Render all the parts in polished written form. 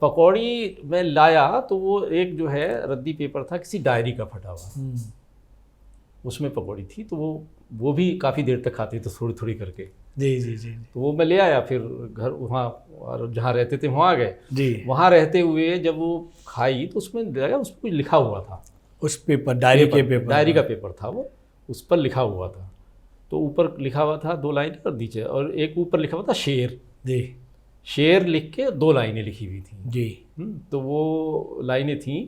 पकौड़ी मैं लाया तो वो एक जो है रद्दी पेपर था किसी डायरी का फटा हुआ, उसमें पकौड़ी थी। तो वो भी काफ़ी देर तक खाती तो थोड़ी थोड़ी करके। जी जी जी। तो वो मैं ले आया, फिर घर वहाँ और जहाँ रहते थे वहाँ गए जी। वहाँ रहते हुए जब वो खाई तो उसमें लगा उस पर कुछ लिखा हुआ था, उस पेपर डायरी का पेपर था वो, उस पर लिखा हुआ था। तो ऊपर लिखा हुआ था 2 लाइन और नीचे, और एक ऊपर लिखा हुआ था शेर। जी। शेर लिख के 2 लाइनें लिखी हुई थी जी। तो वो लाइनें थी,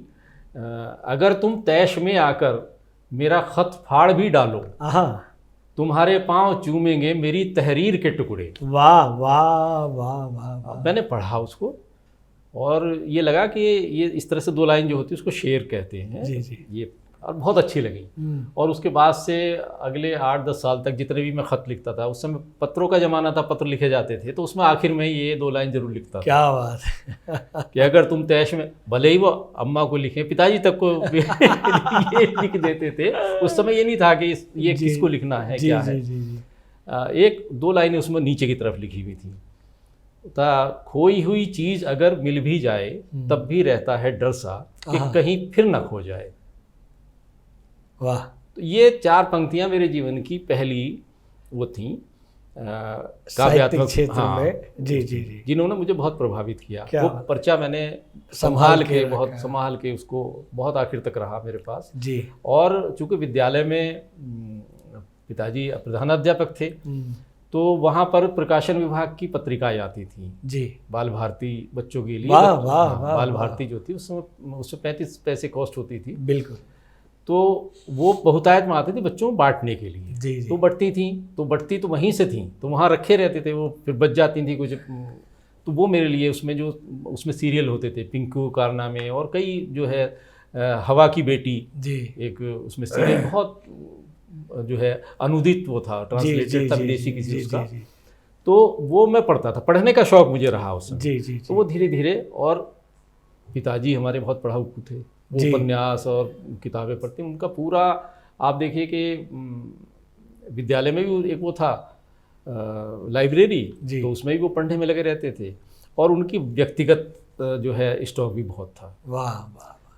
अगर तुम तैश में आकर मेरा खत फाड़ भी डालो, तुम्हारे पांव चूमेंगे मेरी तहरीर के टुकड़े। वाह वाह वाह वाह। मैंने पढ़ा उसको और ये लगा कि ये इस तरह से 2 लाइन जो होती है उसको शेर कहते हैं। जी जी। ये और बहुत अच्छी लगी। और उसके बाद से अगले 8-10 साल तक जितने भी मैं ख़त लिखता था, उस समय पत्रों का ज़माना था, पत्र लिखे जाते थे, तो उसमें आखिर में ये 2 लाइन जरूर लिखता था। क्या बात है कि अगर तुम तैश में, भले ही वो अम्मा को लिखें, पिताजी तक को ये लिख देते थे। उस समय ये नहीं था कि ये किसको लिखना है, क्या है। एक 2 लाइनें उसमें नीचे की तरफ लिखी हुई थी, खोई हुई चीज़ अगर मिल भी जाए तब भी रहता है डर सा कि कहीं फिर ना खो जाए। वाह। तो ये 4 पंक्तियां मेरे जीवन की पहली वो थी काव्यात्मक क्षेत्र में। जी जी जी। जिन्होंने मुझे बहुत प्रभावित किया। वो पर्चा मैंने संभाल के उसको बहुत आखिर तक रहा मेरे पास जी। और चूंकि विद्यालय में पिताजी प्रधानाध्यापक थे तो वहाँ पर प्रकाशन विभाग की पत्रिकाएं आती थी जी, बाल भारती बच्चों के लिए। बाल भारती जो थी उसमें 35 पैसे कॉस्ट होती थी। बिल्कुल। तो वो बहुतायत में आती थी बच्चों में बांटने के लिए। जी जी। तो बढ़ती तो वहीं से थी, तो वहाँ रखे रहते थे, वो फिर बच जाती थी कुछ। तो वो मेरे लिए उसमें सीरियल होते थे, पिंकू कारनामे और कई जो है हवा की बेटी जी, एक उसमें सीरियल बहुत जो है अनुदित वो था, ट्रांसलेटेड था विदेशी किसी उसका। तो वो मैं पढ़ता था, पढ़ने का शौक मुझे रहा उस समय। जी जी। तो वो धीरे धीरे, और पिताजी हमारे बहुत पढ़ाकू थे, वो उपन्यास और किताबें पढ़ते, उनका पूरा आप देखिए कि विद्यालय में भी एक वो था लाइब्रेरी, तो उसमें भी वो पढ़ने में लगे रहते थे और उनकी व्यक्तिगत जो है स्टॉक भी बहुत था। वाह वाह।